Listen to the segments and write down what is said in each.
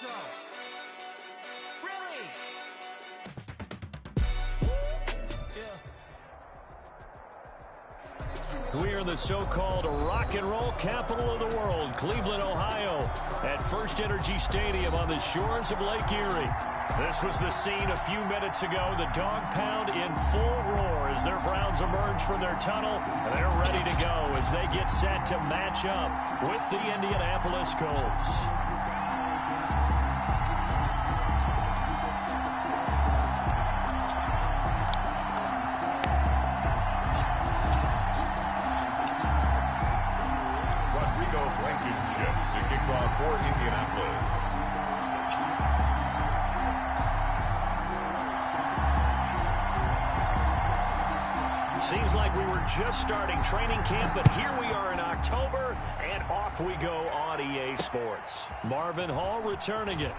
so? Really? We are the so-called rock and roll capital of the world, Cleveland, Ohio, at First Energy Stadium on the shores of Lake Erie. This was the scene a few minutes ago. The dog pound in full roar as their Browns emerge from their tunnel. They're ready to go as they get set to match up with the Indianapolis Colts. For Indianapolis. Seems like we were just starting training camp, but here we are in October, and off we go on EA Sports. Marvin Hall returning it.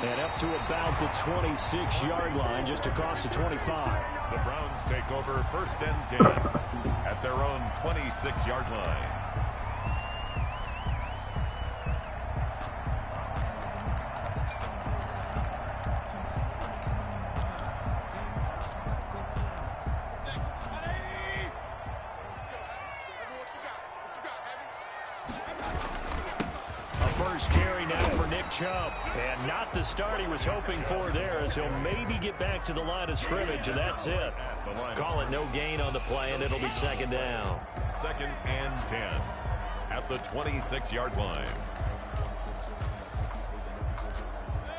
And up to about the 26-yard line, just across the 25. The Browns take over 1st and 10 at their own 26-yard line. First carry now for Nick Chubb. And not the start he was hoping for there, as he'll maybe get back to the line of scrimmage, and that's it. Call it no gain on the play, and it'll be 2nd down. 2nd and 10 at the 26-yard line.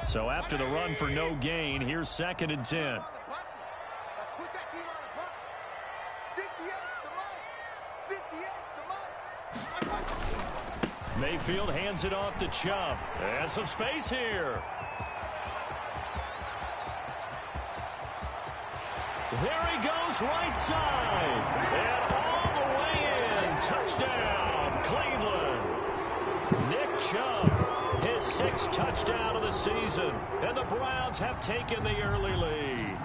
So after the run for no gain, here's 2nd and 10. Mayfield hands it off to Chubb. And some space here. There he goes, right side. And all the way in. Touchdown, Cleveland. Nick Chubb, his 6th touchdown of the season. And the Browns have taken the early lead.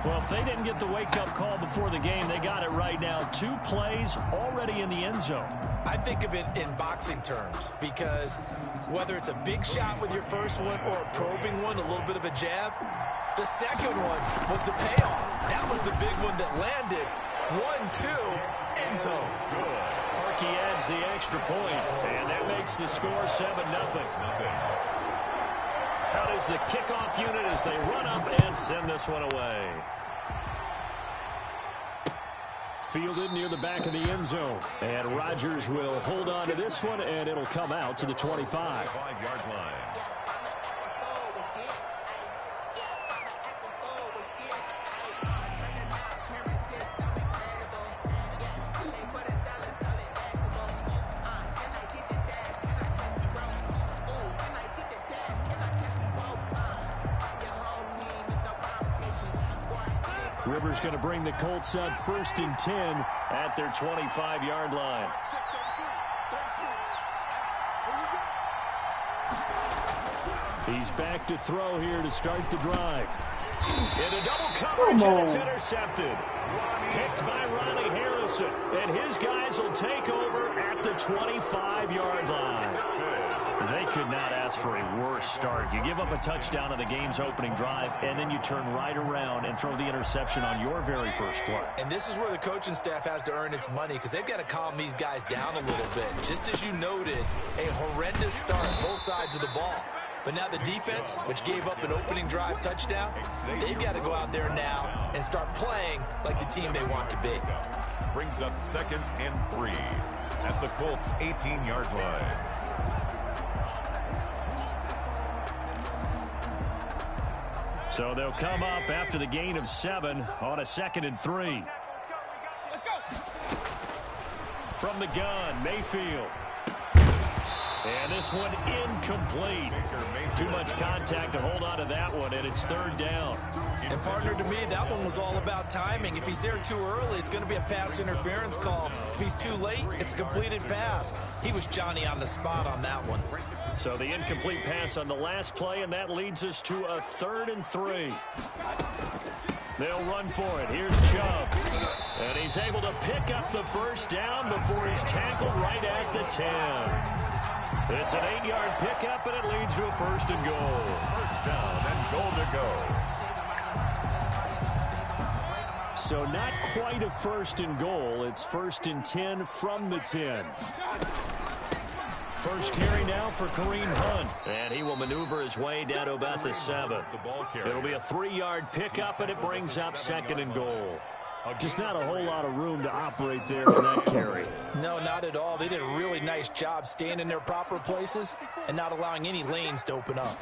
Well, if they didn't get the wake-up call before the game, they got it right now. 2 plays already in the end zone. I think of it in boxing terms, because whether it's a big shot with your first one or a probing one, a little bit of a jab, the second one was the payoff. That was the big one that landed. 1-2, end zone. Parkey adds the extra point, and that makes the score 7-0. Out is the kickoff unit as they run up and send this one away. Fielded near the back of the end zone. And Rodgers will hold on to this one, and it'll come out to the 25. 5-yard line. Rivers going to bring the Colts up 1st and 10 at their 25-yard line. He's back to throw here to start the drive. Into double coverage, and it's intercepted. Picked by Ronnie Harrison. And his guys will take over at the 25-yard line. They could not ask for a worse start. You give up a touchdown on the game's opening drive, and then you turn right around and throw the interception on your very first play. And this is where the coaching staff has to earn its money, because they've got to calm these guys down a little bit. Just as you noted, a horrendous start, both sides of the ball. But now the defense, which gave up an opening drive touchdown, they've got to go out there now and start playing like the team they want to be. Brings up 2nd and 3 at the Colts' 18-yard line. So they'll come up after the gain of 7 on a 2nd and 3. From the gun, Mayfield. And this one incomplete. Too much contact to hold on to that one, and it's 3rd down. And, partner, to me, that one was all about timing. If he's there too early, it's going to be a pass interference call. If he's too late, it's a completed pass. He was Johnny on the spot on that one. So the incomplete pass on the last play, and that leads us to a 3rd and 3. They'll run for it. Here's Chubb. And he's able to pick up the first down before he's tackled right at the 10. It's an 8-yard pickup, and it leads to a first and goal. First down and goal to go. So not quite a first and goal. It's first and 10 from the 10. First carry now for Kareem Hunt. And he will maneuver his way down to about the 7. It'll be a 3-yard pickup, and it brings up second and goal. Just not a whole lot of room to operate there on that carry. No, not at all. They did a really nice job staying in their proper places and not allowing any lanes to open up.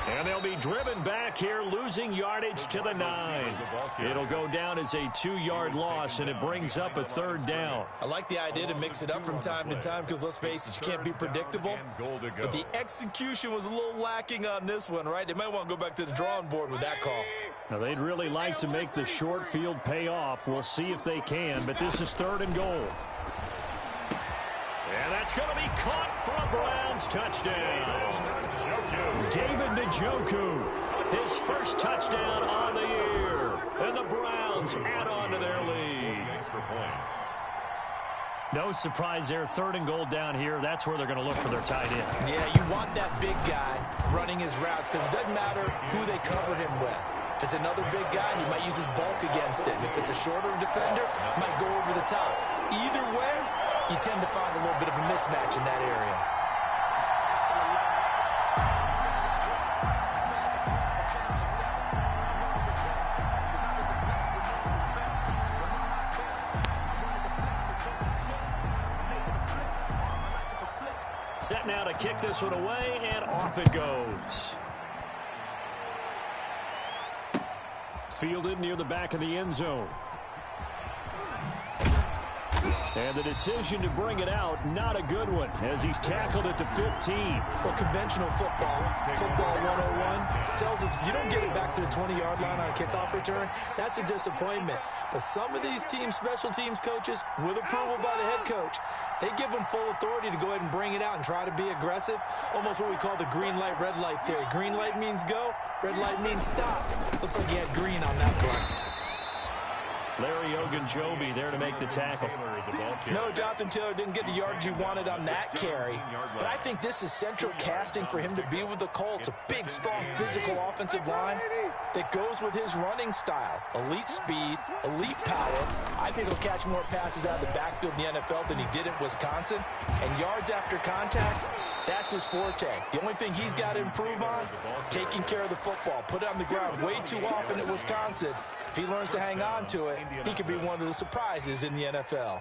And they'll be driven back here, losing yardage to the 9. It'll go down as a 2-yard loss, and it brings up a third down. I like the idea to mix it up from time to time because, let's face it, you can't be predictable. But the execution was a little lacking on this one, right? They might want to go back to the drawing board with that call. Now, they'd really like to make the short field pay off. We'll see if they can, but this is third and goal. And that's going to be caught for a Browns touchdown. David Njoku, his first touchdown on the year. And the Browns add on to their lead. No surprise there, third and goal down here. That's where they're going to look for their tight end. Yeah, you want that big guy running his routes because it doesn't matter who they cover him with. If it's another big guy, he might use his bulk against him. If it's a shorter defender, he might go over the top. Either way, you tend to find a little bit of a mismatch in that area. Set now to kick this one away, and off it goes. Fielded near the back of the end zone. And the decision to bring it out, not a good one, as he's tackled at the 15. Well, conventional football 101, tells us if you don't get it back to the 20-yard line on a kickoff return, that's a disappointment. But some of these teams, special teams coaches, with approval by the head coach, they give them full authority to go ahead and bring it out and try to be aggressive, almost what we call the green light, red light theory. Green light means go, red light means stop. Looks like he had green on that play. Larry Ogunjobi there to make the tackle. No, Jonathan Taylor didn't get the yardage he wanted on that carry. But I think this is central casting for him to be with the Colts. A big, strong, physical offensive line that goes with his running style. Elite speed, elite power. I think he'll catch more passes out of the backfield in the NFL than he did in Wisconsin. And yards after contact, that's his forte. The only thing he's got to improve on, taking care of the football. Put it on the ground way too often at Wisconsin. If he learns to hang on to it, he could be one of the surprises in the NFL.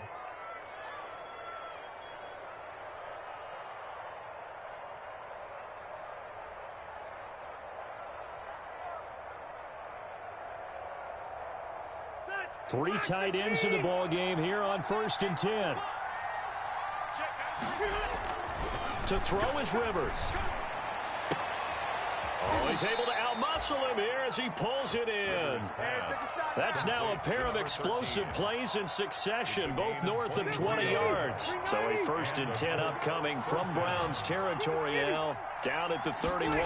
Three tight ends in the ball game here on 1st and 10. To throw is Rivers. Oh, he's able to outmuscle him here as he pulls it in. That's now a pair of explosive plays in succession, both north of 20 yards. So a 1st and 10 upcoming from Browns territory now, down at the 31.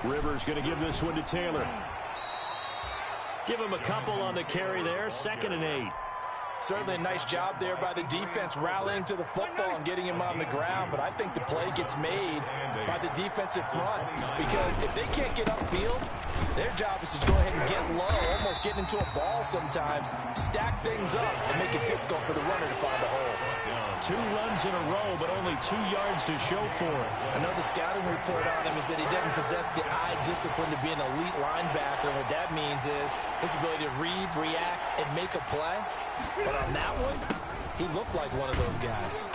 Rivers going to give this one to Taylor. Give him a couple on the carry there, 2nd and 8. Certainly a nice job there by the defense rallying to the football and getting him on the ground, but I think the play gets made by the defensive front because if they can't get upfield, their job is to go ahead and get low, almost get into a ball sometimes, stack things up, and make it difficult for the runner to find a hole. 2 runs in a row, but only 2 yards to show for it. Another scouting report on him is that he doesn't possess the eye discipline to be an elite linebacker, and what that means is his ability to read, react, and make a play. But on that one, he looked like one of those guys.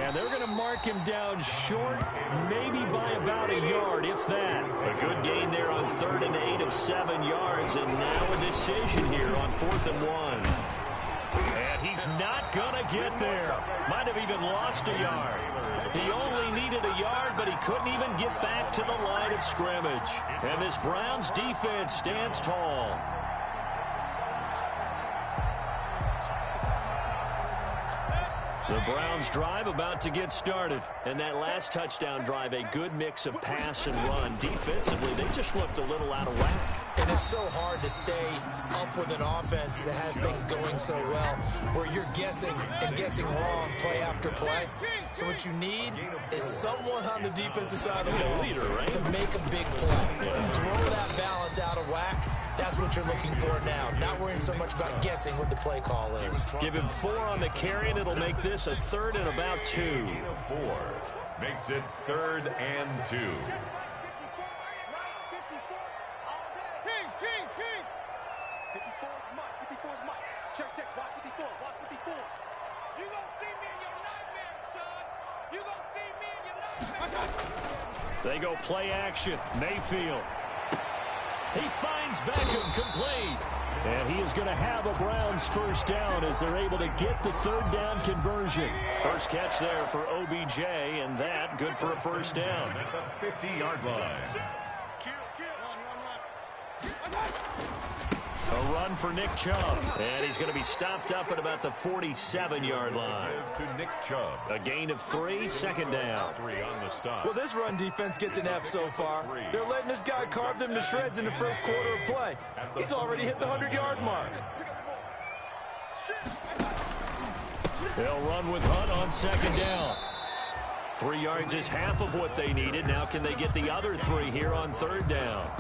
And they're going to mark him down short, maybe by about a yard, if that. A good gain there on 3rd and 8 of 7 yards, and now a decision here on 4th and 1. And he's not going to get there. Might have even lost a yard. He only needed a yard, but he couldn't even get back to the line of scrimmage. And this Browns defense stands tall. The Browns drive about to get started. And that last touchdown drive, a good mix of pass and run. Defensively, they just looked a little out of whack. And it's so hard to stay up with an offense that has things going so well, where you're guessing and guessing wrong play after play. So what you need is someone on the defensive side of the ball to make a big play. Throw that balance out of whack. That's what you're looking for now. Not worrying so much about guessing what the play call is. Give him 4 on the carry, and it'll make this a 3rd and about 2. 4 makes it 3rd and 2. They go play action. Mayfield. He finds Beckham complete. And he is going to have a Browns first down as they're able to get the 3rd down conversion. First catch there for OBJ, and that good for a first down. At the 50-yard line. A run for Nick Chubb. And he's going to be stopped up at about the 47-yard line. To Nick Chubb. A gain of 3, second down. 3 on the stop. Well, this run defense gets an F so far. They're letting this guy carve them to shreds in the first quarter of play. He's already hit the 100-yard mark. They'll run with Hunt on second down. 3 yards is half of what they needed. Now can they get the other 3 here on 3rd down?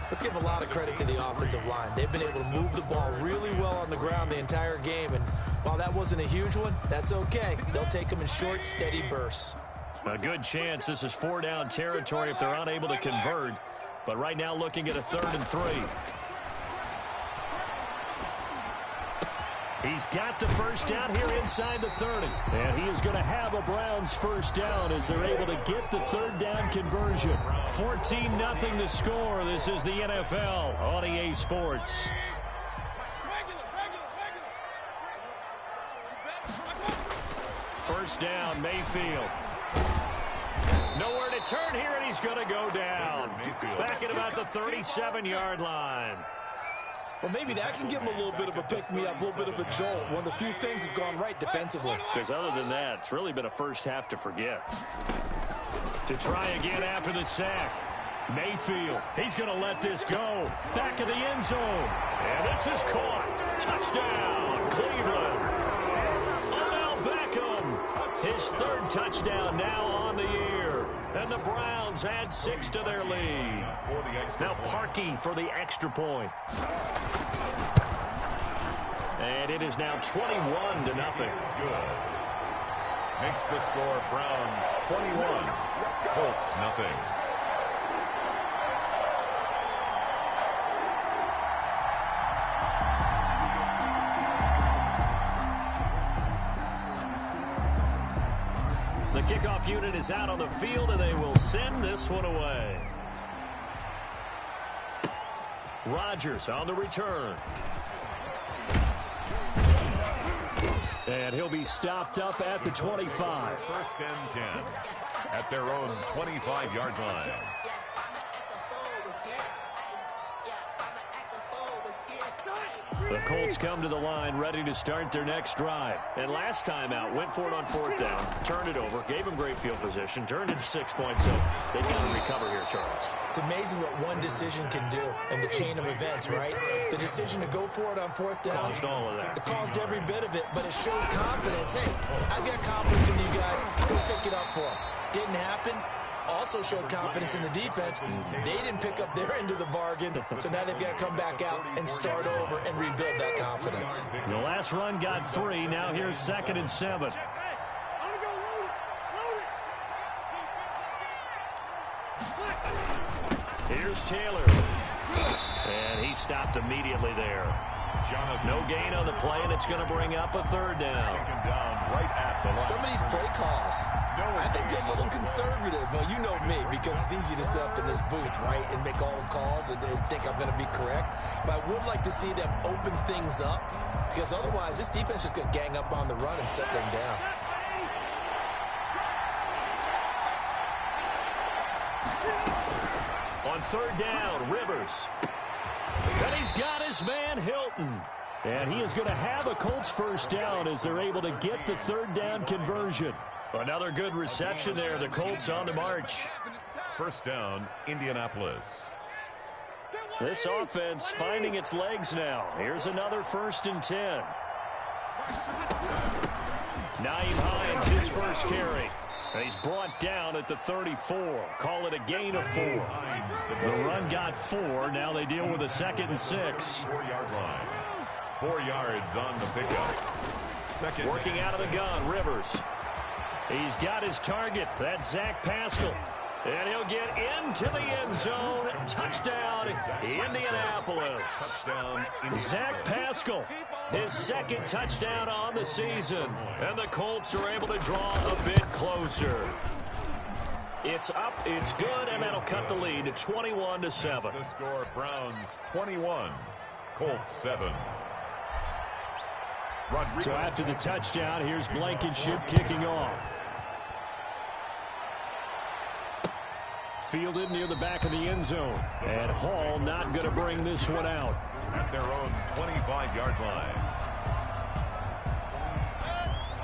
Let's give a lot of credit to the offensive line. They've been able to move the ball really well on the ground the entire game, and while that wasn't a huge one, that's okay. They'll take them in short, steady bursts. A good chance this is 4 down territory if they're unable to convert, but right now looking at a 3rd and 3. He's got the first down here inside the 30. And he is going to have a Browns first down as they're able to get the 3rd down conversion. 14-0 the score. This is the NFL on EA Sports. First down, Mayfield. Nowhere to turn here, and he's going to go down. Back at about the 37-yard line. Well, maybe that can give him a little bit of a pick-me-up, a little bit of a jolt. One of the few things that's gone right defensively. Because other than that, it's really been a first half to forget. To try again after the sack. Mayfield, he's going to let this go. Back of the end zone. And this is caught. Touchdown, Cleveland. Odell Beckham, his 3rd touchdown now on the year. And the Browns add 6 to their lead. Now Parkey for the extra point. And it is now 21-0. Good. Makes the score Browns 21, Colts nothing. The kickoff unit is out on the field, and they will send this one away. Rodgers on the return. And he'll be stopped up at the 25. 1st and 10 at their own 25-yard line. The Colts come to the line ready to start their next drive. And last time out, went for it on 4th down, turned it over, gave them great field position, turned it 6 points, so they've got to recover here, Charles. It's amazing what one decision can do in the chain of events, right? The decision to go for it on 4th down Caused all of that. It caused every bit of it, but it showed confidence. Hey, I've got confidence in you guys. Go pick it up for them. Didn't happen. Also showed confidence in the defense. They didn't pick up their end of the bargain, so now they've got to come back out and start over and rebuild that confidence. The last run got 3. Now here's 2nd and 7. Here's Taylor. And he stopped immediately there. No gain on the play, and it's going to bring up a 3rd down. Some of these play calls, I think they're a little conservative, but you know me, because it's easy to sit up in this booth, right, and make all the calls and think I'm going to be correct. But I would like to see them open things up, because otherwise this defense is going to gang up on the run and shut them down. On 3rd down, Rivers. And he's got his man Hilton. And he is going to have a Colts first down as they're able to get the third down conversion. Another good reception there. The Colts on the march. First down, Indianapolis. This offense finding its legs now. Here's another 1st and 10. Naeem Hines, his first carry. And he's brought down at the 34. Call it a gain of 4. The run got 4. Now they deal with a 2nd and 6. 4-yard line. 4 yards on the pickup. Working out of the gun, Rivers. He's got his target. That's Zach Pascal. And he'll get into the end zone. Touchdown, Indianapolis. Zach Pascal, his 2nd touchdown on the season. And the Colts are able to draw a bit closer. It's up, it's good, and that'll cut the lead to 21-7. The score, Browns 21, Colts 7. So after the touchdown, here's Blankenship kicking off. Fielded near the back of the end zone. And Hall not going to bring this one out. At their own 25-yard line.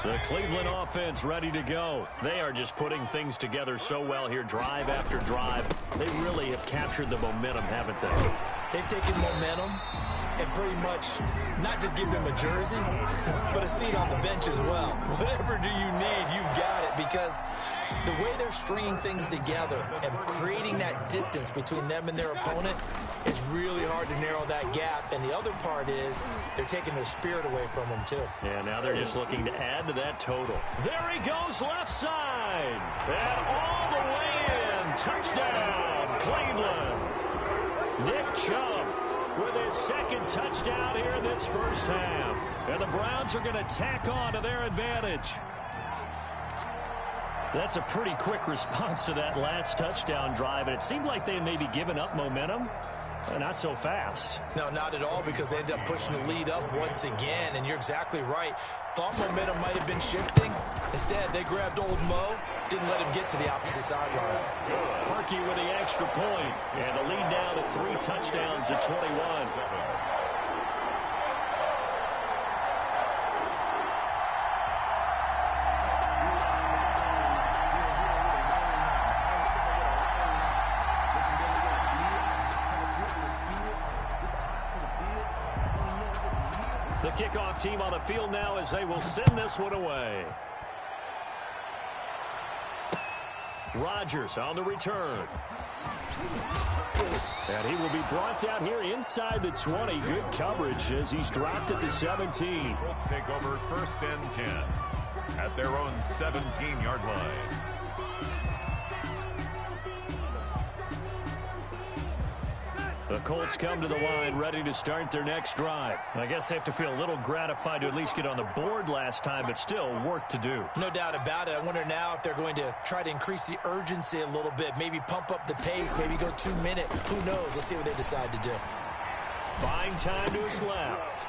The Cleveland offense ready to go. They are just putting things together so well here, drive after drive. They really have captured the momentum, haven't they? They've taken momentum and pretty much not just give him a jersey, but a seat on the bench as well. Whatever do you need, you've got it, because the way they're stringing things together and creating that distance between them and their opponent is really hard to narrow that gap. And the other part is they're taking their spirit away from them, too. Yeah, now they're just looking to add to that total. There he goes, left side. And all the way in. Touchdown, Cleveland. Nick Chubb with his 2nd touchdown here in this first half. And the Browns are going to tack on to their advantage. That's a pretty quick response to that last touchdown drive, and it seemed like they had maybe given up momentum. Not so fast. No, not at all, because they ended up pushing the lead up once again, and you're exactly right. Thought momentum might have been shifting. Instead, they grabbed old Mo, didn't let him get to the opposite sideline. Harkey with the extra point, and the lead down to 3 touchdowns at 21. The kickoff team on the field now as they will send this one away. Rodgers on the return. And he will be brought down here inside the 20. Good coverage as he's dropped at the 17. Colts take over 1st and 10 at their own 17-yard line. The Colts come to the line ready to start their next drive. I guess they have to feel a little gratified to at least get on the board last time, but still work to do. No doubt about it. I wonder now if they're going to try to increase the urgency a little bit, maybe pump up the pace, maybe go 2 minute. Who knows? Let's see what they decide to do. Buying time to his left.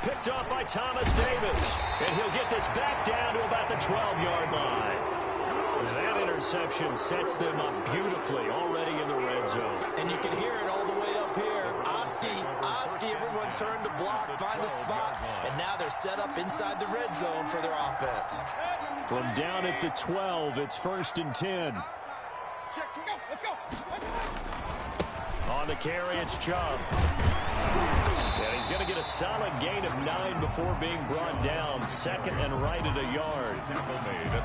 Picked off by Thomas Davis. And he'll get this back down to about the 12-yard line. And that interception sets them up beautifully already in the red zone. And you can hear it all the way up here. Oski, everyone turned to block, find a spot, and now they're set up inside the red zone for their offense. From down at the 12, it's 1st and 10. On the carry, it's Chubb. And he's going to get a solid gain of 9 before being brought down. 2nd and right at a yard.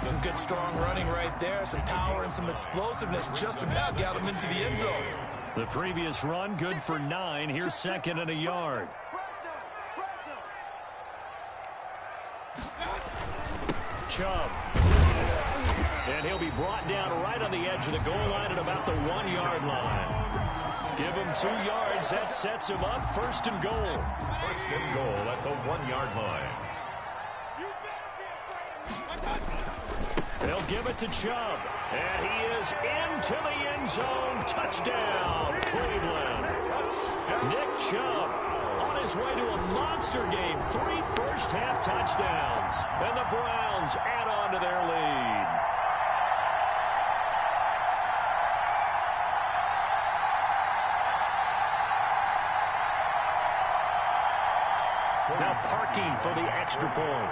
Some good strong running right there. Some power and some explosiveness just about got him into the end zone. The previous run good for 9. Here's 2nd and a yard. Chubb. And he'll be brought down right on the edge of the goal line at about the 1-yard line. Give him 2 yards. That sets him up. 1st and goal. 1st and goal at the 1-yard line. They'll give it to Chubb. And he is into the end zone. Touchdown, Cleveland. Nick Chubb on his way to a monster game. 3 first-half touchdowns. And the Browns add on to their lead. Now Parkey for the extra point.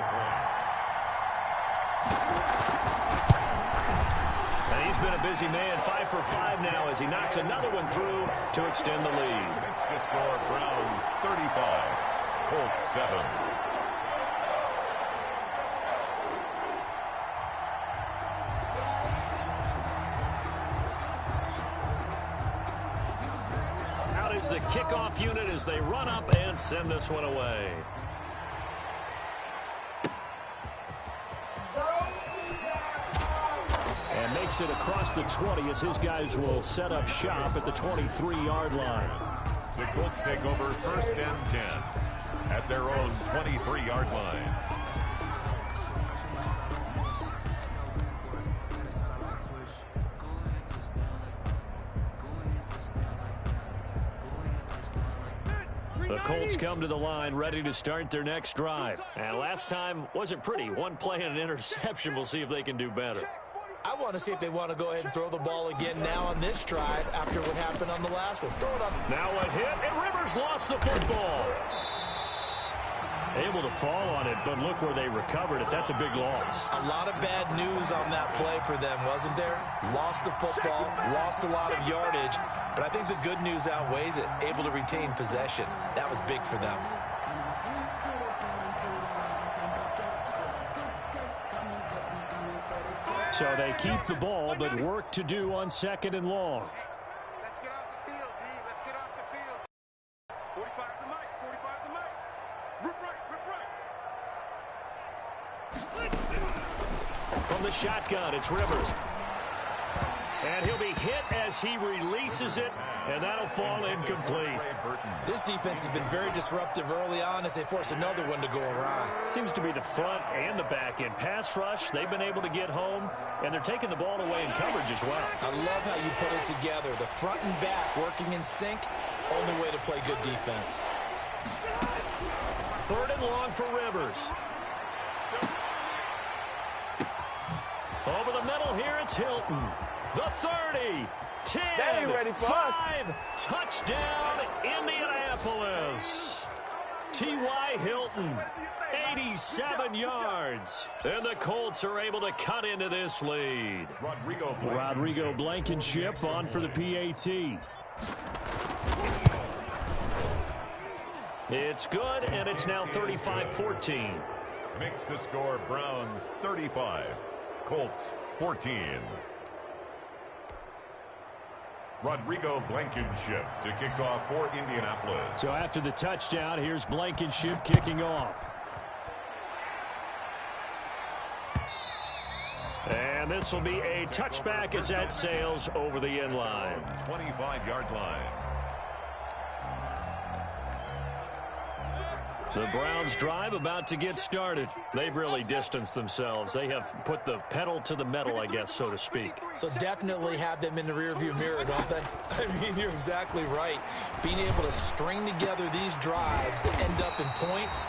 And he's been a busy man, 5 for 5 now as he knocks another one through to extend the lead. Makes the score Browns 35, Colts 7. Out is the kickoff unit as they run up and send this one away. And makes it across the 20 as his guys will set up shop at the 23-yard line. The Colts take over first and 10 at their own 23-yard line. The Colts come to the line ready to start their next drive. And last time wasn't pretty. One play and an interception. We'll see if they can do better. I want to see if they want to go ahead and throw the ball again now on this drive after what happened on the last one. Throw it on. Now a hit, and Rivers lost the football. Able to fall on it, but look where they recovered it. That's a big loss. A lot of bad news on that play for them, wasn't there? Lost the football, lost a lot of yardage, but I think the good news outweighs it. Able to retain possession. That was big for them. So they keep the ball, but work to do on 2nd and long. Let's get off the field, D. Let's get off the field. 45's the mic. 45's the mic. Rip right. From the shotgun, it's Rivers. And he'll be hit as he releases it, and that'll fall incomplete. This defense has been very disruptive early on as they force another one to go awry. Seems to be the front and the back end. Pass rush, they've been able to get home, and they're taking the ball away in coverage as well. I love how you put it together. The front and back working in sync, only way to play good defense. 3rd and long for Rivers. Over the middle here, it's Hilton. The 30, 10, 5, touchdown, Indianapolis. T.Y. Hilton, 87 yards. And the Colts are able to cut into this lead. Rodrigo Blankenship on for the PAT. It's good, and it's now 35-14. Makes the score Browns 35, Colts 14. Rodrigo Blankenship to kick off for Indianapolis. So after the touchdown, here's Blankenship kicking off. And this will be a touchback as that sails over the end line. 25-yard line. The Browns drive about to get started. They've really distanced themselves. They have put the pedal to the metal, I guess, so to speak. So definitely have them in the rearview mirror, don't they? I mean, you're exactly right. Being able to string together these drives that end up in points,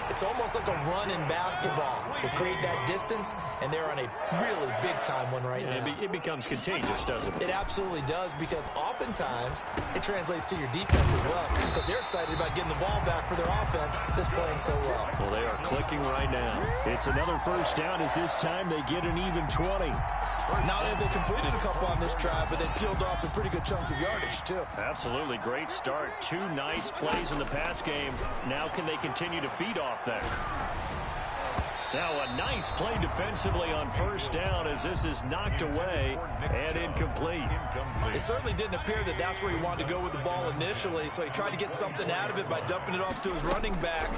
it's almost like a run in basketball to create that distance, and they're on a really big-time one right now. It becomes contagious, doesn't it? It absolutely does, because oftentimes it translates to your defense as well, because they're excited about getting the ball back for their offense that's playing so well. Well, they are clicking right now. It's another first down as this time they get an even 20. Not only have they completed a couple on this drive, but they peeled off some pretty good chunks of yardage, too. Absolutely. Great start. 2 nice plays in the pass game. Now can they continue to feed off that? Now a nice play defensively on first down as this is knocked away and incomplete. It certainly didn't appear that that's where he wanted to go with the ball initially, so he tried to get something out of it by dumping it off to his running back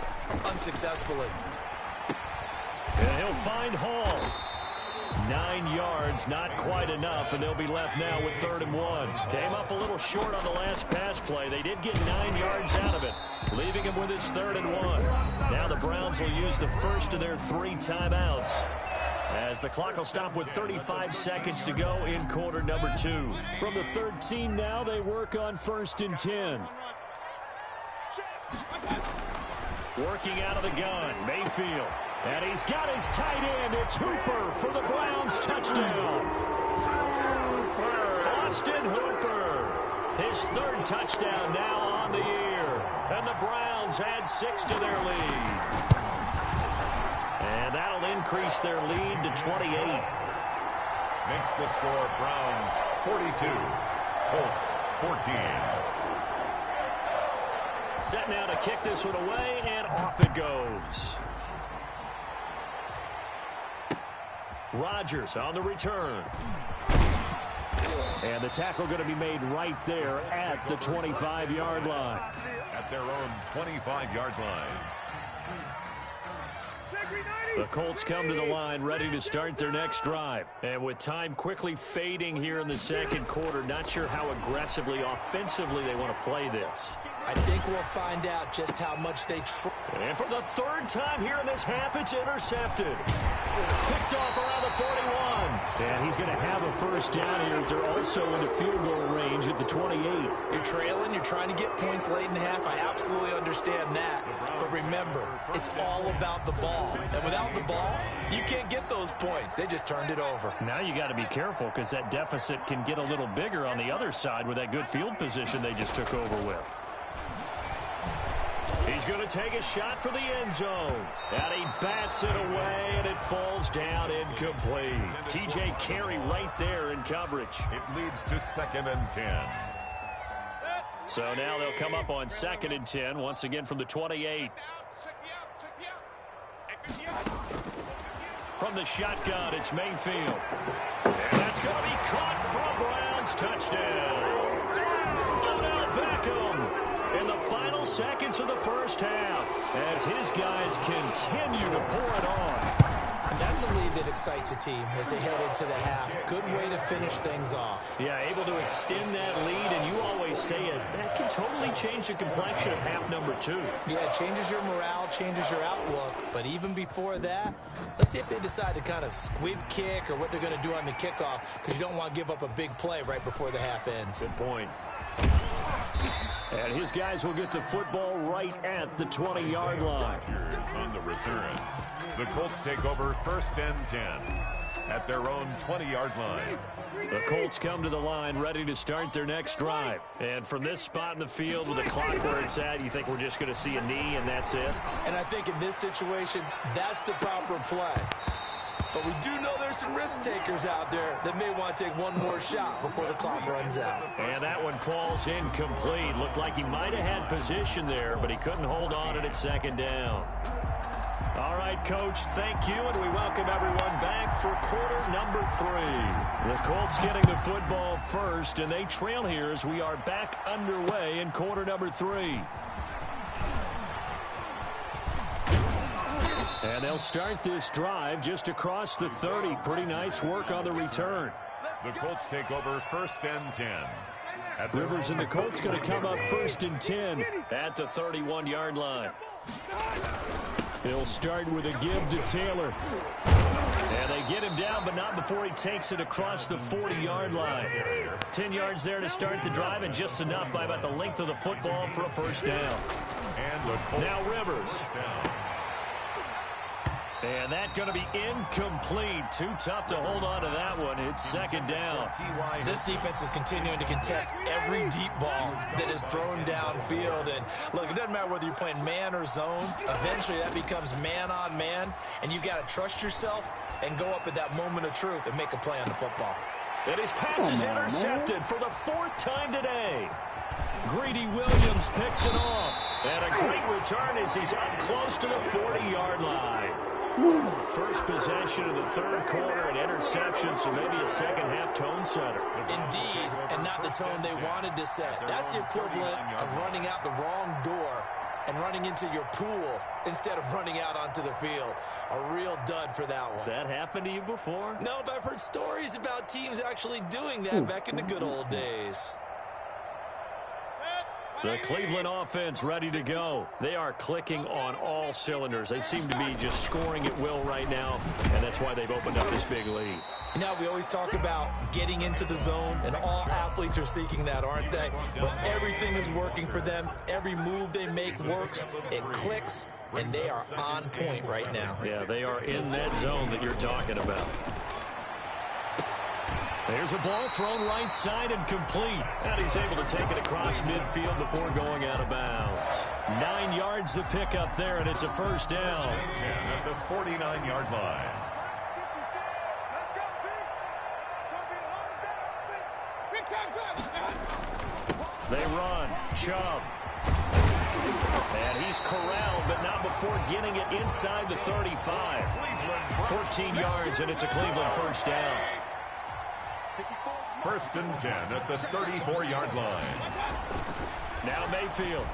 unsuccessfully. And he'll find Hall. 9 yards, not quite enough, and they'll be left now with 3rd and 1. Came up a little short on the last pass play. They did get 9 yards out of it, leaving him with his 3rd and 1. Now the Browns will use the first of their 3 timeouts, as the clock will stop with 35 seconds to go in quarter number 2. From the 13 now, they work on 1st and 10. Working out of the gun, Mayfield. And he's got his tight end. It's Hooper for the Browns touchdown. Austin Hooper. His 3rd touchdown now on the year. And the Browns add 6 to their lead. And that'll increase their lead to 28. Makes the score Browns 42, Colts 14. Set now to kick this one away, and off it goes. Rodgers on the return. And the tackle going to be made right there at the 25-yard line. At their own 25-yard line. The Colts come to the line ready to start their next drive. And with time quickly fading here in the second quarter, not sure how aggressively, offensively they want to play this. I think we'll find out just how much they try. And for the third time here in this half, it's intercepted. Picked off around the 41. And he's going to have a first down here as they're also into field goal range at the 28. You're trailing. You're trying to get points late in the half. I absolutely understand that. But remember, it's all about the ball. And without the ball, you can't get those points. They just turned it over. Now you got to be careful because that deficit can get a little bigger on the other side with that good field position they just took over with. He's going to take a shot for the end zone. And he bats it away, and it falls down incomplete. T.J. Carey right there in coverage. It leads to 2nd and 10. So now they'll come up on 2nd and 10, once again from the 28. From the shotgun, it's Mayfield. And that's going to be caught for a Browns touchdown. Odell Beckham in the final seconds of the first half as his guys continue to pour it on. And that's a lead that excites a team as they head into the half. Good way to finish things off. Yeah, able to extend that lead, and you always say it, that can totally change the complexion of half number 2. Yeah, it changes your morale, changes your outlook. But even before that, let's see if they decide to kind of squib kick or what they're going to do on the kickoff, because you don't want to give up a big play right before the half ends. Good point. And his guys will get the football right at the 20-yard line. On the return. The Colts take over 1st and 10 at their own 20-yard line. The Colts come to the line ready to start their next drive. And from this spot in the field with the clock where it's at, you think we're just going to see a knee and that's it? And I think in this situation, that's the proper play. But we do know there's some risk takers out there that may want to take one more shot before the clock runs out. And that one falls incomplete. Looked like he might have had position there, but he couldn't hold on at 2nd down. All right, Coach, thank you, and we welcome everyone back for quarter number 3. The Colts getting the football first, and they trail here as we are back underway in quarter number 3. And they'll start this drive just across the 30. Pretty nice work on the return. The Colts take over 1st and 10. Rivers and the Colts going to come up 1st and 10 at the 31-yard line. He'll start with a give to Taylor. And they get him down, but not before he takes it across the 40-yard line. 10 yards there to start the drive, and just enough by about the length of the football for a first down. And the Colts now Rivers. And that's going to be incomplete. Too tough to hold on to that one. It's 2nd down. This defense is continuing to contest every deep ball that is thrown downfield. And look, it doesn't matter whether you're playing man or zone. Eventually that becomes man on man. And you've got to trust yourself and go up at that moment of truth and make a play on the football. And his pass is intercepted for the 4th time today. Greedy Williams picks it off. And a great return as he's up close to the 40-yard line. First possession of the 3rd quarter, an interception, so maybe a second-half tone setter. Indeed, and not the tone they wanted to set. That's the equivalent of running out the wrong door and running into your pool instead of running out onto the field. A real dud for that one. Has that happened to you before? No, but I've heard stories about teams actually doing that back in the good old days. The Cleveland offense ready to go. They are clicking on all cylinders. They seem to be just scoring at will right now, and that's why they've opened up this big lead. You know, we always talk about getting into the zone, and all athletes are seeking that, aren't they? But everything is working for them. Every move they make works. It clicks, and they are on point right now. Yeah, they are in that zone that you're talking about. There's a ball thrown right side and complete. And he's able to take it across midfield before going out of bounds. 9 yards to pick up there, and it's a first down. 10 at the 49-yard line. Let's go, D. Gonna be a long day offense. They run. Chubb. And he's corralled, but not before getting it inside the 35. 14 yards, and it's a Cleveland first down. First and 10 at the 34-yard line. Now Mayfield.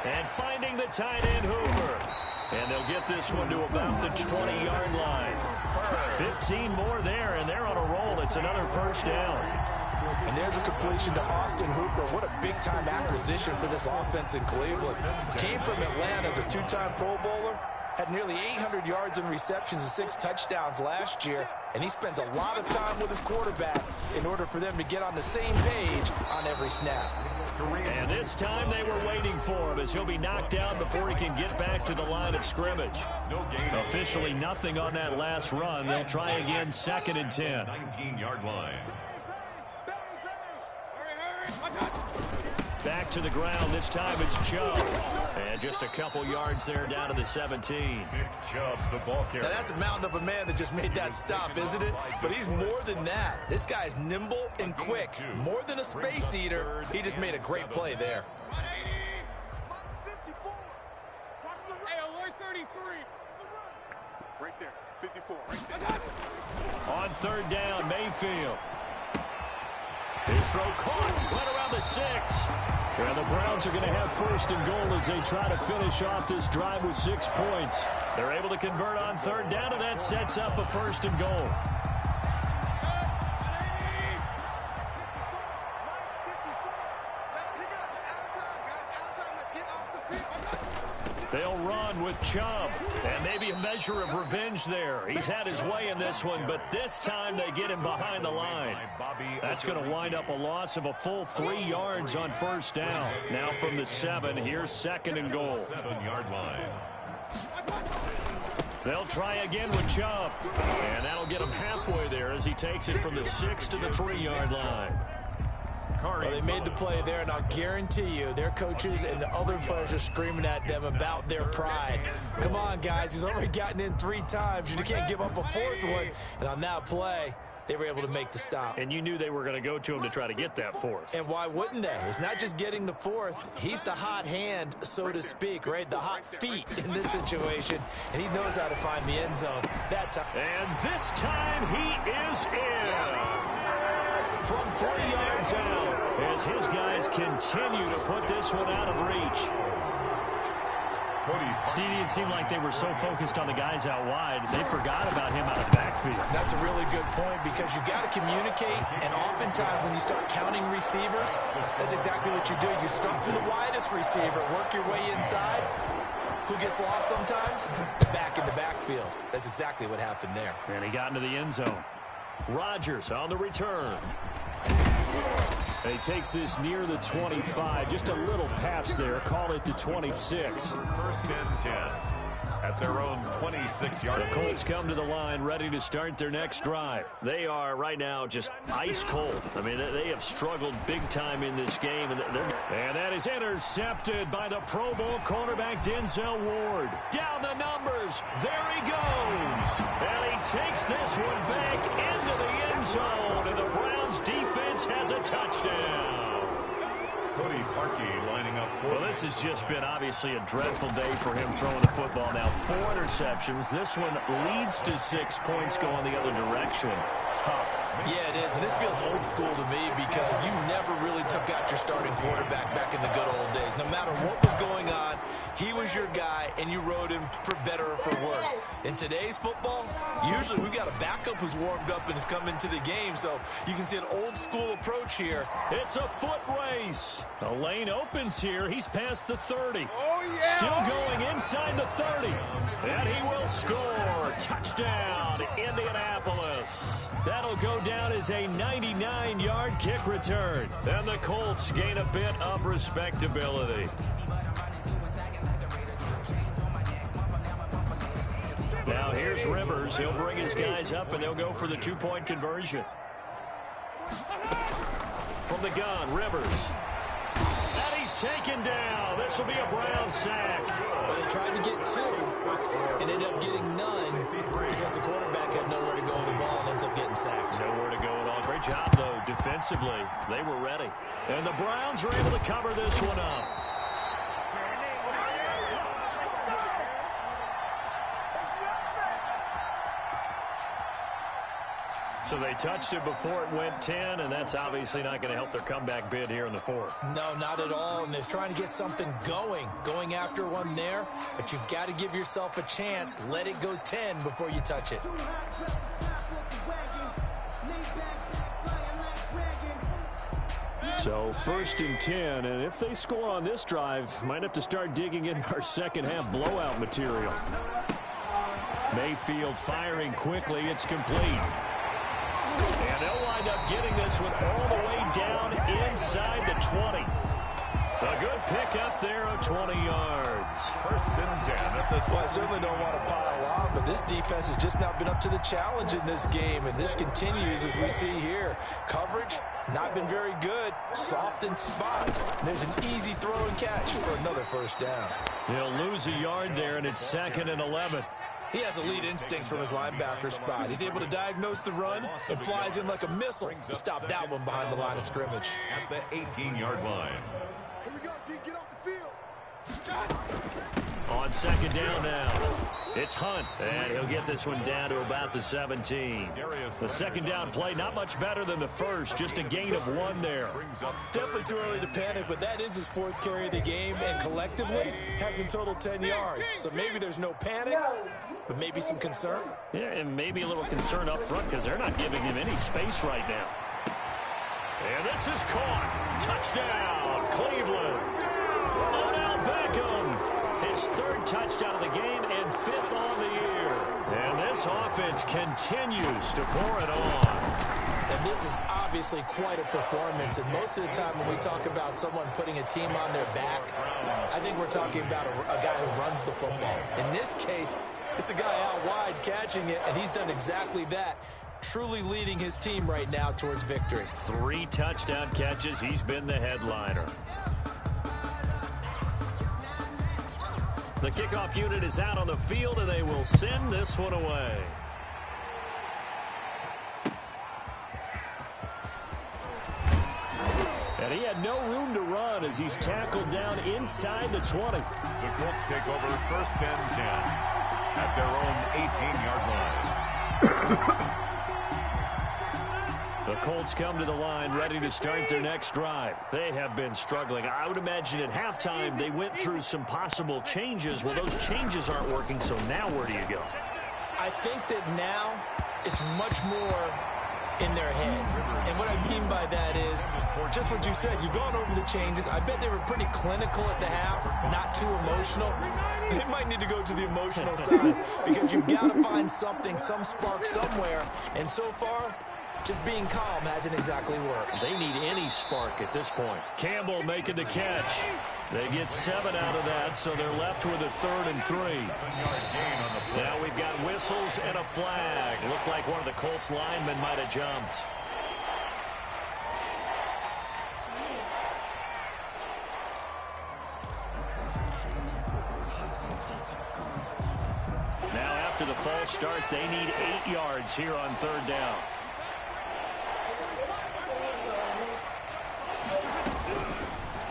And finding the tight end, Hoover. And they'll get this one to about the 20-yard line. 15 more there, and they're on a roll. It's another first down. And there's a completion to Austin Hooper. What a big-time acquisition for this offense in Cleveland. Came from Atlanta as a 2-time Pro Bowler. Had nearly 800 yards in receptions and 6 touchdowns last year. And he spends a lot of time with his quarterback in order for them to get on the same page on every snap. And this time they were waiting for him as he'll be knocked down before he can get back to the line of scrimmage. Officially nothing on that last run. They'll try again, 2nd and 10. 19-yard line. Back to the ground. This time it's Chubb. And just a couple yards there down to the 17. Big Chubb, the ball carrier. Now that's a mountain of a man that just made that stop, isn't it? But he's more than that. This guy's nimble and quick. More than a space eater. He just made a great play there. 54. Watch the run. Hey, alert 33. Right there. 54. Right there. On 3rd down, Mayfield. His throw caught right around the 6. And the Browns are going to have 1st and goal as they try to finish off this drive with 6 points. They're able to convert on 3rd down, and that sets up a 1st and goal. Let's pick it up. It's out of time, guys. Out of time. Let's get off the field. They'll run with Chubb, and maybe a measure of revenge there. He's had his way in this one, but this time they get him behind the line. That's going to wind up a loss of a full 3 yards on 1st down. Now from the 7, here's 2nd and goal. 7-yard line. They'll try again with Chubb, and that'll get him halfway there as he takes it from the 6 to the 3-yard line. Well, they made the play there, and I'll guarantee you their coaches and the other players are screaming at them about their pride. Come on, guys. He's already gotten in 3 times. You can't give up a 4th one. And on that play, they were able to make the stop. And you knew they were going to go to him to try to get that 4th. And why wouldn't they? It's not just getting the 4th. He's the hot hand, so to speak, right? The hot feet in this situation. And he knows how to find the end zone that time. And this time he is in. Yes. From 3 yards out as his guys continue to put this one out of reach. See, it seemed like they were so focused on the guys out wide, they forgot about him out of the backfield. That's a really good point because you got to communicate, and oftentimes when you start counting receivers, that's exactly what you do. You start from the widest receiver, work your way inside. Who gets lost sometimes? Back in the backfield. That's exactly what happened there. And he got into the end zone. Rodgers on the return. And he takes this near the 25. Just a little pass there. Call it the 26. 1st and 10 at their own 26-yard line. The Colts come to the line ready to start their next drive. They are right now just ice cold. I mean, they have struggled big time in this game. And that is intercepted by the Pro Bowl cornerback Denzel Ward. Down the numbers. There he goes. And he takes this one back into the end zone. And the Browns defense has a touchdown. Cody Parkey lining up. Well, this has just been obviously a dreadful day for him throwing the football. Now 4 interceptions. This one leads to 6 points going the other direction. Tough. Yeah, it is. And this feels old school to me because you never really took out your starting quarterback back in the good old days. No matter what was going on, he was your guy, and you rode him for better or for worse. In today's football, usually we've got a backup who's warmed up and has come into the game, so you can see an old school approach here. It's a foot race. The lane opens here. He's past the 30. Oh, yeah. Still going inside the 30. And he will score. Touchdown, Indianapolis. That'll go down as a 99-yard kick return. And the Colts gain a bit of respectability. Now here's Rivers. He'll bring his guys up, and they'll go for the 2-point conversion. From the gun, Rivers. And he's taken down. This will be a Brown sack. Well, they tried to get 2 and ended up getting none because the quarterback had nowhere to go with the ball and ends up getting sacked. Nowhere to go at all. Great job, though, defensively. They were ready. And the Browns are able to cover this one up. So they touched it before it went 10, and that's obviously not going to help their comeback bid here in the 4th. No, not at all, and they're trying to get something going after one there, but you've got to give yourself a chance. Let it go 10 before you touch it. So 1st and 10, and if they score on this drive, might have to start digging in our second-half blowout material. Mayfield firing quickly. It's complete. And they'll wind up getting this one all the way down inside the 20. A good pickup there of 20 yards. 1st and 10 at the Well, I certainly don't want to pile on, but this defense has just not been up to the challenge in this game, and this continues as we see here. Coverage, not been very good. Soft in spots. There's an easy throw and catch for another 1st down. He'll lose a yard there, and it's 2nd and 11. He has elite instincts from his linebacker spot. He's able to diagnose the run and flies in like a missile to stop that one behind the line of scrimmage. At the 18-yard line. Here we go, G. Get off the field. On 2nd down now, it's Hunt, and he'll get this one down to about the 17. The 2nd down play, not much better than the first, just a gain of 1 there. Definitely too early to panic, but that is his 4th carry of the game, and collectively has in total 10 yards. So maybe there's no panic, but maybe some concern. Yeah, and maybe a little concern up front because they're not giving him any space right now. And this is caught. Touchdown, Cleveland. Odell Beckham. His 3rd touchdown of the game and 5th on the year. And this offense continues to pour it on. And this is obviously quite a performance. And most of the time when we talk about someone putting a team on their back, I think we're talking about a guy who runs the football. In this case, it's a guy out wide catching it, and he's done exactly that, truly leading his team right now towards victory. 3 touchdown catches. He's been the headliner. The kickoff unit is out on the field, and they will send this one away. And he had no room to run as he's tackled down inside the 20. The Colts take over 1st and 10 at their own 18-yard line. The Colts come to the line ready to start their next drive. They have been struggling. I would imagine at halftime they went through some possible changes. Well, those changes aren't working, so now where do you go? I think that now it's much more in their head. And what I mean by that is just what you said. You've gone over the changes. I bet they were pretty clinical at the half, not too emotional. They might need to go to the emotional side because you've got to find something, some spark somewhere. And so far, just being calm hasn't exactly worked. They need any spark at this point. Campbell making the catch. They get 7 out of that, so they're left with a 3rd and 3. Now we've got whistles and a flag. Looked like one of the Colts linemen might have jumped. Now after the false start, they need 8 yards here on 3rd down.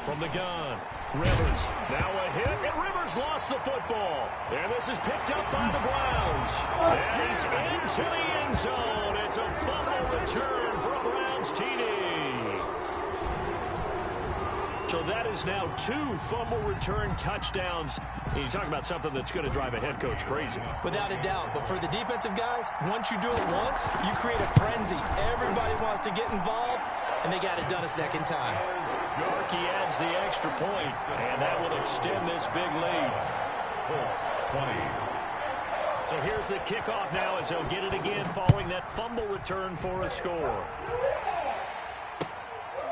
From the gun, Rivers. Now a hit, and Rivers lost the football. And this is picked up by the Browns. And he's into the end zone. It's a fumble return for a Browns TD. So that is now 2 fumble return touchdowns. And you talk about something that's going to drive a head coach crazy. Without a doubt. But for the defensive guys, once you do it once, you create a frenzy. Everybody wants to get involved, and they got it done a second time. Clarkey adds the extra point, and that will extend this big lead. Colts 20. So here's the kickoff now as they'll get it again following that fumble return for a score.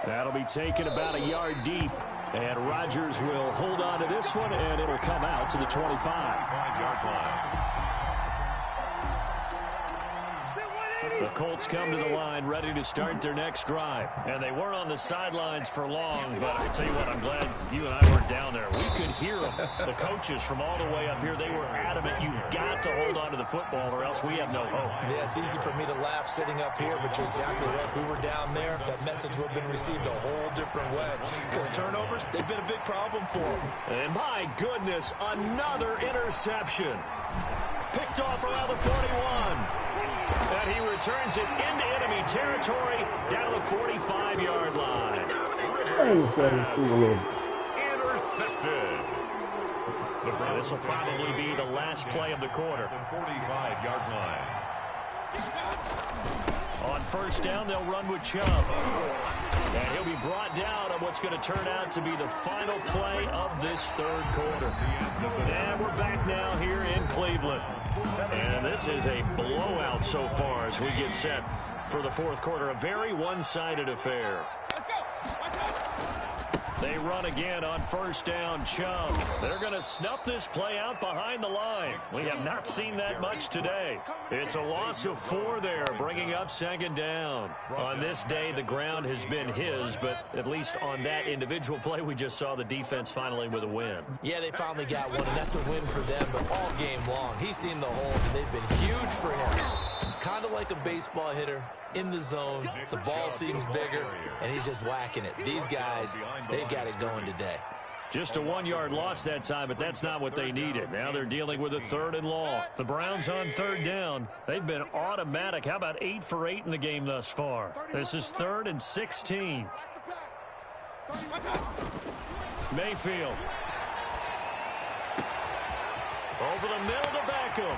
That'll be taken about a yard deep, and Rodgers will hold on to this one, and it'll come out to the 25. 5-yard line. The Colts come to the line ready to start their next drive. And they weren't on the sidelines for long, but I tell you what, I'm glad you and I weren't down there. We could hear them. The coaches from all the way up here, they were adamant, you've got to hold on to the football or else we have no hope. Yeah, it's easy for me to laugh sitting up here, but you're exactly right. If we were down there, that message would have been received a whole different way. Because turnovers, they've been a big problem for them. And my goodness, another interception. Picked off around the 41. And he returns it into enemy territory down the 45-yard line. Intercepted. This will probably be the last play of the quarter. 45-yard line. On first down, they'll run with Chubb. And he'll be brought down on what's going to turn out to be the final play of this third quarter. And we're back now here in Cleveland. And this is a blowout so far as we get set for the fourth quarter. A very one-sided affair. They run again on first down. Chubb. They're going to snuff this play out behind the line. We have not seen that much today. It's a loss of 4 there, bringing up second down. On this day, the ground has been his, but at least on that individual play, we just saw the defense finally with a win. Yeah, they finally got one, and that's a win for them, but all game long, he's seen the holes, and they've been huge for him. Kind of like a baseball hitter. In the zone, the ball seems bigger, and he's just whacking it. These guys, they've got it going today. Just a 1-yard loss that time, but that's not what they needed. Now they're dealing with a 3rd and long. The Browns on 3rd down. They've been automatic. How about 8 for 8 in the game thus far? This is 3rd and 16. Mayfield. Over the middle to Beckham.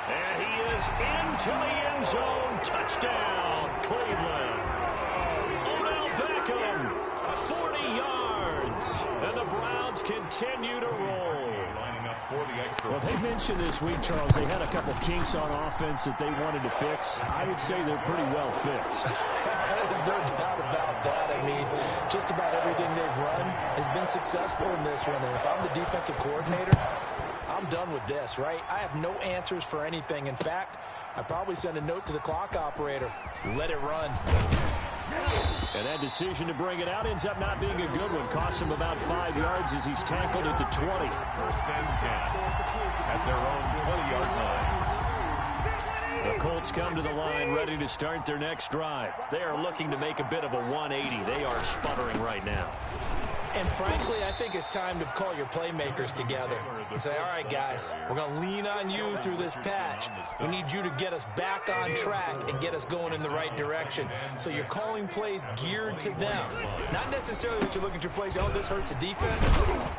And he is into the end zone. Touchdown, Cleveland. Odell Beckham, 40 yards. And the Browns continue to roll. Well, they mentioned this week, Charles, they had a couple kinks on offense that they wanted to fix. I would say they're pretty well fixed. There's no doubt about that. I mean, just about everything they've run has been successful in this one. And if I'm the defensive coordinator, I'm done with this, right? I have no answers for anything. In fact, I probably send a note to the clock operator. Let it run. And that decision to bring it out ends up not being a good one. Costs him about 5 yards as he's tackled at the 20. First and 10 at their own 20-yard line. The Colts come to the line ready to start their next drive. They are looking to make a bit of a 180. They are sputtering right now. And frankly, I think it's time to call your playmakers together and say, all right, guys, we're going to lean on you through this patch. We need you to get us back on track and get us going in the right direction. So you're calling plays geared to them. Not necessarily that you look at your plays, oh, this hurts the defense.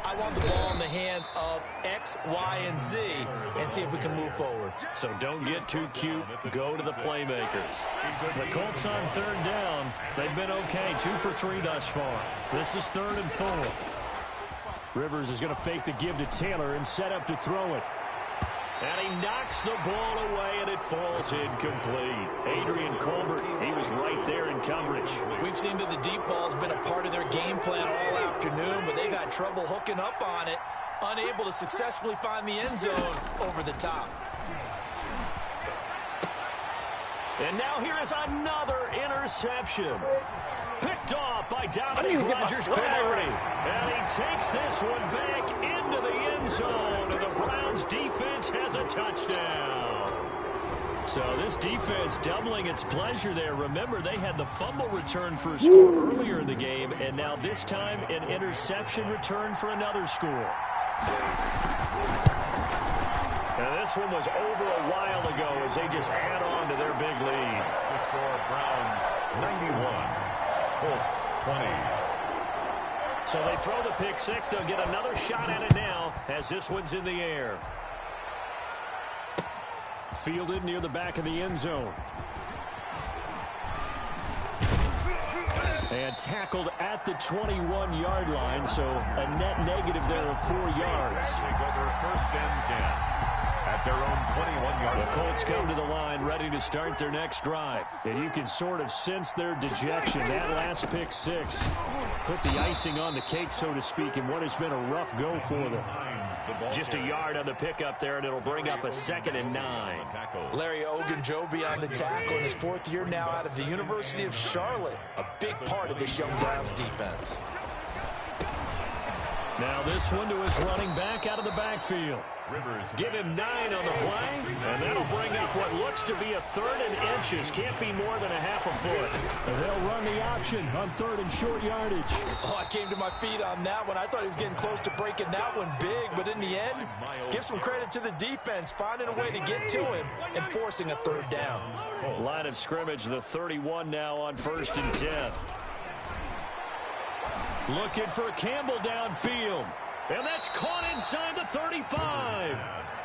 I want the ball in the hands of X, Y, and Z and see if we can move forward. So don't get too cute. Go to the playmakers. The Colts on 3rd down. They've been okay. 2 for 3 thus far. This is 3rd and 4. Rivers is going to fake the give to Taylor and set up to throw it. And he knocks the ball away, and it falls incomplete. Adrian Colbert, he was right there in coverage. We've seen that the deep ball's been a part of their game plan all afternoon, but they've had trouble hooking up on it, unable to successfully find the end zone over the top. And now here is another interception. Picked off by Dominic Rodgers-Clary. And he takes this one back into the end zone. And the Browns defense has a touchdown. So this defense doubling its pleasure there. Remember, they had the fumble return for a score earlier in the game. And now this time an interception return for another score. And this one was over a while ago as they just add on to their big lead. The score, Browns 91. Colts 20. So they throw the pick six. They'll get another shot at it now as this one's in the air. Fielded near the back of the end zone. And tackled at the 21-yard line, so a net negative there of 4 yards. Take over first and 10. At their own 21-yard line. The Colts come to the line ready to start their next drive. And you can sort of sense their dejection. That last pick six put the icing on the cake, so to speak, in what has been a rough go for them. Just a yard on the pickup there, and it'll bring up a 2nd and 9. Larry Ogunjobi on the tackle in his 4th year now out of the University of Charlotte. A big part of this young Browns defense. Now this one to his running back out of the backfield. Give him 9 on the play, and that'll bring up what looks to be a 3rd and inches. Can't be more than a half a foot. And they'll run the option on 3rd and short yardage. Oh, I came to my feet on that one. I thought he was getting close to breaking that one big, but in the end, give some credit to the defense, finding a way to get to him and forcing a 3rd down. Line of scrimmage, the 31 now on 1st and 10. Looking for Campbell downfield. And that's caught inside the 35.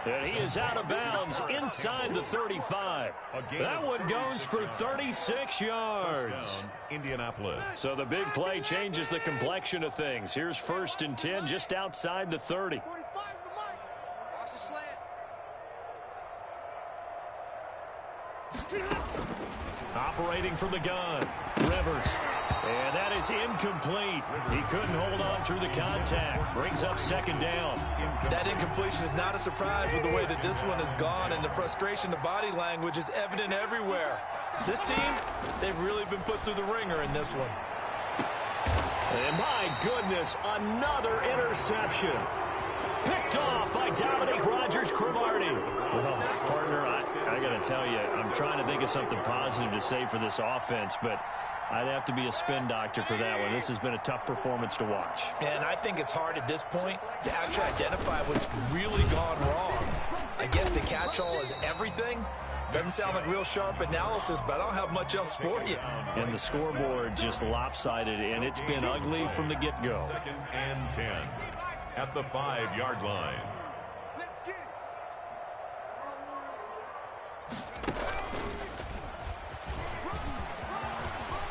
And he is out of bounds inside the 35. That one goes for 36 yards. Indianapolis. So the big play changes the complexion of things. Here's 1st and 10 just outside the 30. 45's the mic. Watch the slant. Operating from the gun. Rivers. And that is incomplete. He couldn't hold on through the contact. Brings up 2nd down. That incompletion is not a surprise with the way that this one has gone, and the frustration, the body language is evident everywhere. This team, they've really been put through the ringer in this one. And my goodness, another interception. Picked off by Dominique Rodgers-Cromartie. Well, partner, I got to tell you, I'm trying to think of something positive to say for this offense, but I'd have to be a spin doctor for that one. This has been a tough performance to watch. And I think it's hard at this point to actually identify what's really gone wrong. I guess the catch-all is everything. Doesn't sound like real sharp analysis, but I don't have much else for you. And the scoreboard just lopsided, and it's been ugly from the get-go. 2nd and 10 at the 5-yard line. Let's get it.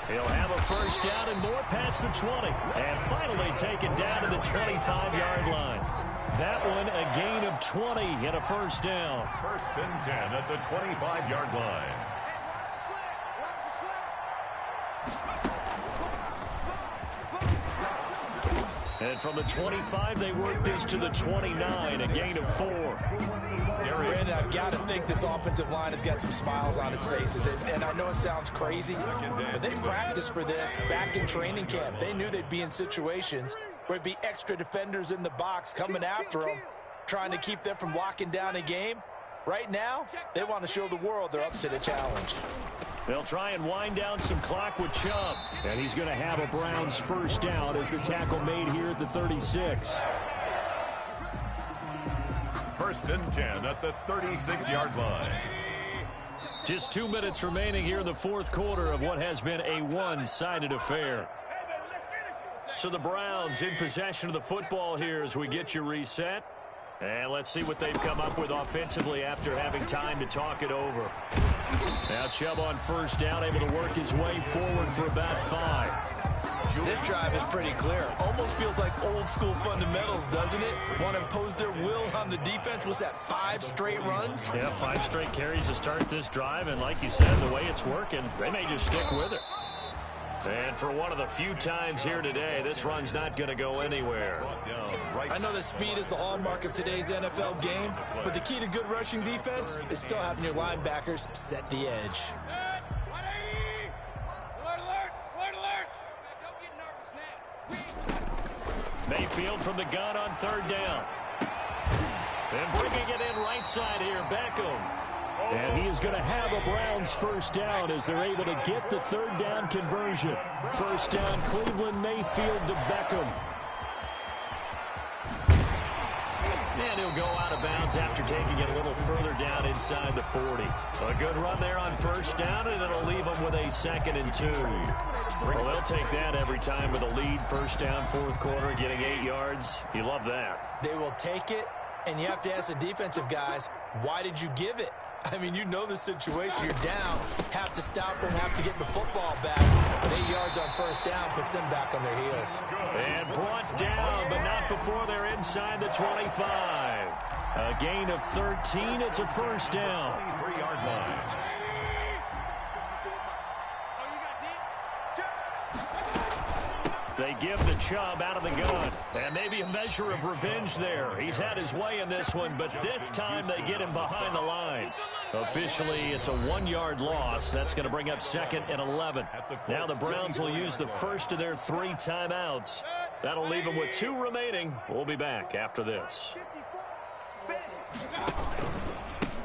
He'll have a 1st down and more past the 20. And finally taken down to the 25-yard line. That one a gain of 20 and a 1st down. 1st and 10 at the 25-yard line. Hey, watch the slant. Watch the slant. And from the 25, they work this to the 29, a gain of 4. Brandon, I've got to think this offensive line has got some smiles on its faces. And I know it sounds crazy, but they practiced for this back in training camp. They knew they'd be in situations where it'd be extra defenders in the box coming after them, trying to keep them from locking down a game. Right now, they want to show the world they're up to the challenge. They'll try and wind down some clock with Chubb. And he's going to have a Browns 1st down as the tackle made here at the 36. 1st and 10 at the 36-yard line. Just 2 minutes remaining here in the 4th quarter of what has been a one-sided affair. So the Browns in possession of the football here as we get you reset. And let's see what they've come up with offensively after having time to talk it over. Now Chubb on 1st down, able to work his way forward for about 5. This drive is pretty clear. Almost feels like old school fundamentals, doesn't it? Want to impose their will on the defense. Was that 5 straight runs? Yeah, 5 straight carries to start this drive. And like you said, the way it's working, they may just stick with it. And for one of the few times here today, this run's not going to go anywhere. I know that speed is the hallmark of today's NFL game, but the key to good rushing defense is still having your linebackers set the edge. Mayfield from the gun on 3rd down. And bringing it in right side here, Beckham. And he is going to have a Browns 1st down as they're able to get the 3rd down conversion. 1st down, Cleveland, Mayfield to Beckham. And he'll go out of bounds after taking it a little further down inside the 40. A good run there on 1st down, and it'll leave them with a 2nd and 2. Well, they'll take that every time with a lead. 1st down, 4th quarter, getting 8 yards. You love that. They will take it, and you have to ask the defensive guys, why did you give it? I mean, you know the situation. You're down, have to stop them, have to get the football back. But 8 yards on 1st down puts them back on their heels. And brought down, but not before they're inside the 25. A gain of 13. It's a 1st down. 3-yard line. They give the Chubb out of the gun. And maybe a measure of revenge there. He's had his way in this one, but this time they get him behind the line. Officially, it's a 1-yard loss. That's going to bring up 2nd and 11. Now the Browns will use the first of their 3 timeouts. That'll leave them with 2 remaining. We'll be back after this.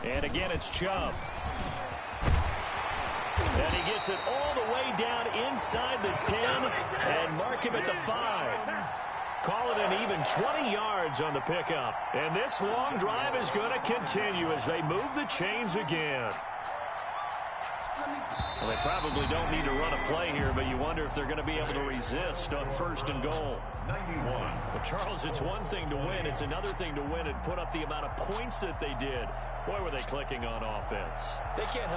And again, it's Chubb. And he gets it all the way down inside the 10 and mark him at the 5. Call it an even 20 yards on the pickup. And this long drive is going to continue as they move the chains again. Well, they probably don't need to run a play here, but you wonder if they're going to be able to resist on 1st and goal. 91. Well, Charles, it's one thing to win. It's another thing to win and put up the amount of points that they did. Boy, were they clicking on offense. They can't help